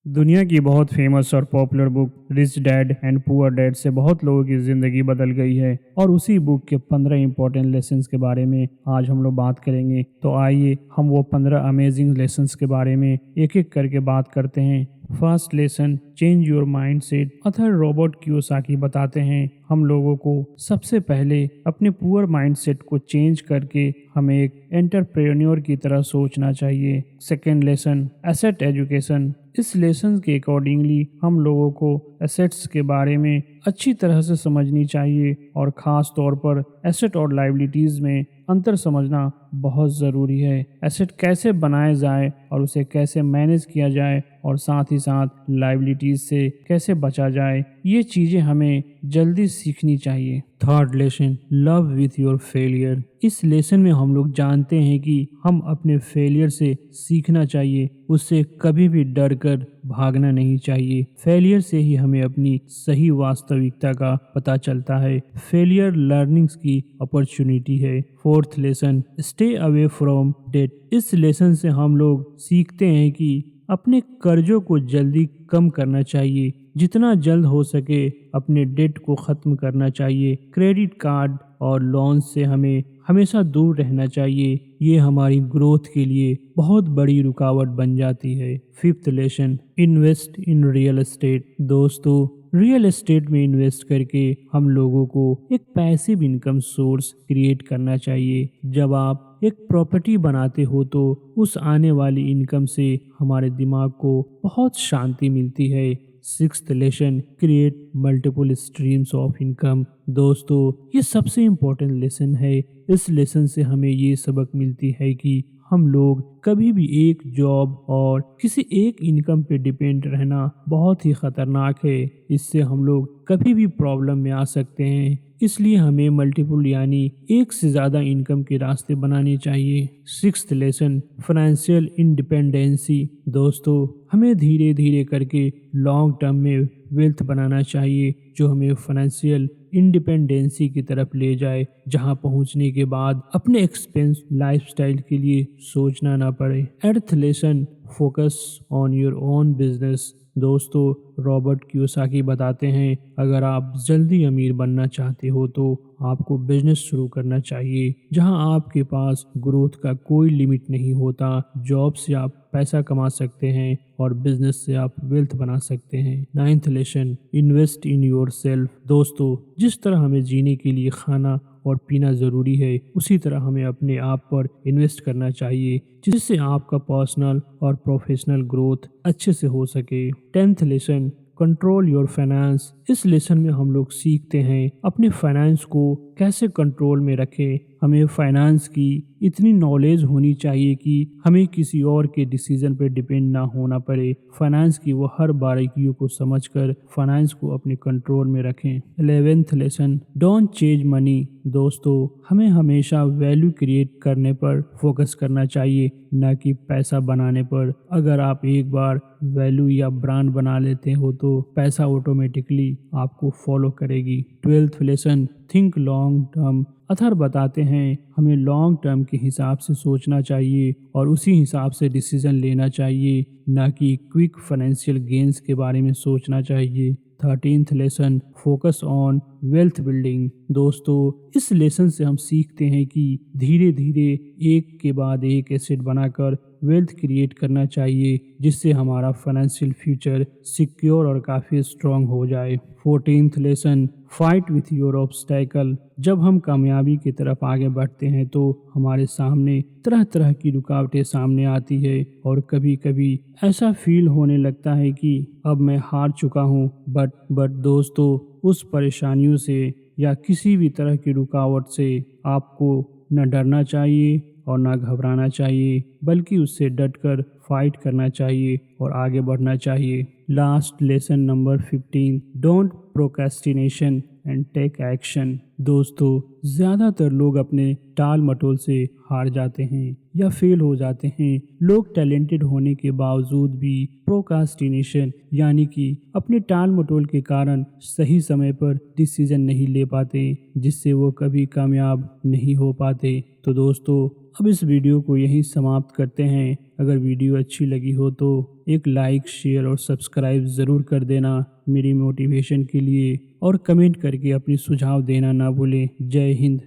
दुनिया की बहुत फेमस और popular book rich dad and poor dad से बहुत लोगों की ज़िंदगी बदल गई है। और उसी बुक के 15 इंपॉर्टेंट लेसन्स के बारे में आज हम लोग बात करेंगे। तो आइए हम वो 15 अमेजिंग लेसन्स के बारे में एक एक करके बात करते हैं। First lesson, change your mind set. Author Robert Kiyosaki बताते हैं हम लोगों को सबसे पहले अपने पुअर माइंडसेट को चेंज करके हमें एक एंटरप्रेन्योर की तरह सोचना चाहिए। Second lesson, asset education. इस लेसन के अकॉर्डिंगली हम लोगों को एसेट्स के बारे में अच्छी तरह से समझनी चाहिए और ख़ास तौर पर एसेट और लाइबिलिटीज़ में अंतर समझना बहुत ज़रूरी है। एसेट कैसे बनाए जाए और उसे कैसे मैनेज किया जाए और साथ ही साथ लाइबिलिटीज़ से कैसे बचा जाए, ये चीज़ें हमें जल्दी सीखनी चाहिए। Third lesson, love with your failure. इस लेसन में हम लोग जानते हैं कि हम अपने फेलियर से सीखना चाहिए, उससे कभी भी डर कर भागना नहीं चाहिए। फेलियर से ही हमें अपनी सही वास्तविकता का पता चलता है। फेलियर लर्निंग्स की अपॉर्चुनिटी है। Fourth lesson, stay away from debt. इस लेसन से हम लोग सीखते हैं कि अपने कर्जों को जल्दी कम करना चाहिए, जितना जल्द हो सके अपने डेट को ख़त्म करना चाहिए। क्रेडिट कार्ड और लोन से हमें हमेशा दूर रहना चाहिए, ये हमारी ग्रोथ के लिए बहुत बड़ी रुकावट बन जाती है। Fifth lesson, invest in real estate. दोस्तों, रियल एस्टेट में इन्वेस्ट करके हम लोगों को एक पैसिव इनकम सोर्स क्रिएट करना चाहिए। जब आप एक प्रॉपर्टी बनाते हो तो उस आने वाली इनकम से हमारे दिमाग को बहुत शांति मिलती है। Sixth lesson, create multiple streams of income. दोस्तों, ये सबसे इम्पोर्टेंट लेसन है। इस लेसन से हमें ये सबक मिलती है कि हम लोग कभी भी एक जॉब और किसी एक इनकम पे डिपेंड रहना बहुत ही खतरनाक है। इससे हम लोग कभी भी प्रॉब्लम में आ सकते हैं। इसलिए हमें मल्टीपल यानी एक से ज़्यादा इनकम के रास्ते बनाने चाहिए। Sixth lesson, financial independency. दोस्तों, हमें धीरे धीरे करके लॉन्ग टर्म में वेल्थ बनाना चाहिए जो हमें फाइनेंशियल इंडिपेंडेंसी की तरफ ले जाए, जहां पहुंचने के बाद अपने एक्सपेंस लाइफस्टाइल के लिए सोचना ना पड़े। Eighth lesson, focus on your own business. दोस्तों, रॉबर्ट कियोसाकी बताते हैं अगर आप जल्दी अमीर बनना चाहते हो तो आपको बिजनेस शुरू करना चाहिए, जहां आपके पास ग्रोथ का कोई लिमिट नहीं होता। जॉब से आप पैसा कमा सकते हैं और बिजनेस से आप वेल्थ बना सकते हैं। Ninth lesson, invest in your self. दोस्तों, जिस तरह हमें जीने के लिए खाना और पीना ज़रूरी है, उसी तरह हमें अपने आप पर इन्वेस्ट करना चाहिए, जिससे आपका पर्सनल और प्रोफेशनल ग्रोथ अच्छे से हो सके। Tenth lesson, control your finance. इस लेसन में हम लोग सीखते हैं अपने फाइनेंस को कैसे कंट्रोल में रखें। हमें फाइनेंस की इतनी नॉलेज होनी चाहिए कि हमें किसी और के डिसीजन पे डिपेंड ना होना पड़े। फाइनेंस की वो हर बारीकियों को समझकर फाइनेंस को अपने कंट्रोल में रखें। 11th lesson, don't chase money. दोस्तों, हमें हमेशा वैल्यू क्रिएट करने पर फोकस करना चाहिए, ना कि पैसा बनाने पर। अगर आप एक बार वैल्यू या ब्रांड बना लेते हो तो पैसा ऑटोमेटिकली आपको फॉलो करेगी। 12th lesson, think long term. Author बताते हैं हमें लॉन्ग टर्म के हिसाब से सोचना चाहिए और उसी हिसाब से डिसीजन लेना चाहिए, ना कि क्विक फाइनेंशियल गेन्स के बारे में सोचना चाहिए। 13th lesson, focus on wealth building. दोस्तों, इस लेसन से हम सीखते हैं कि धीरे धीरे एक के बाद एक एसेट बनाकर वेल्थ क्रिएट करना चाहिए, जिससे हमारा फाइनेंशियल फ्यूचर सिक्योर और काफ़ी स्ट्रांग हो जाए। 14th lesson, fight with your obstacle. जब हम कामयाबी की तरफ आगे बढ़ते हैं तो हमारे सामने तरह तरह की रुकावटें सामने आती है और कभी कभी ऐसा फील होने लगता है कि अब मैं हार चुका हूँ। बट दोस्तों, उस परेशानियों से या किसी भी तरह की रुकावट से आपको न डरना चाहिए और ना घबराना चाहिए, बल्कि उससे डटकर फाइट करना चाहिए और आगे बढ़ना चाहिए। Last lesson number 15, don't procrastination and take action. दोस्तों, ज़्यादातर लोग अपने टाल मटोल से हार जाते हैं या फेल हो जाते हैं। लोग टैलेंटेड होने के बावजूद भी प्रोक्रास्टिनेशन यानी कि अपने टाल मटोल के कारण सही समय पर डिसीजन नहीं ले पाते, जिससे वो कभी कामयाब नहीं हो पाते। तो दोस्तों, अब इस वीडियो को यहीं समाप्त करते हैं। अगर वीडियो अच्छी लगी हो तो एक लाइक, शेयर और सब्सक्राइब ज़रूर कर देना मेरी मोटिवेशन के लिए, और कमेंट करके अपनी सुझाव देना ना भूलें। जय हिंद।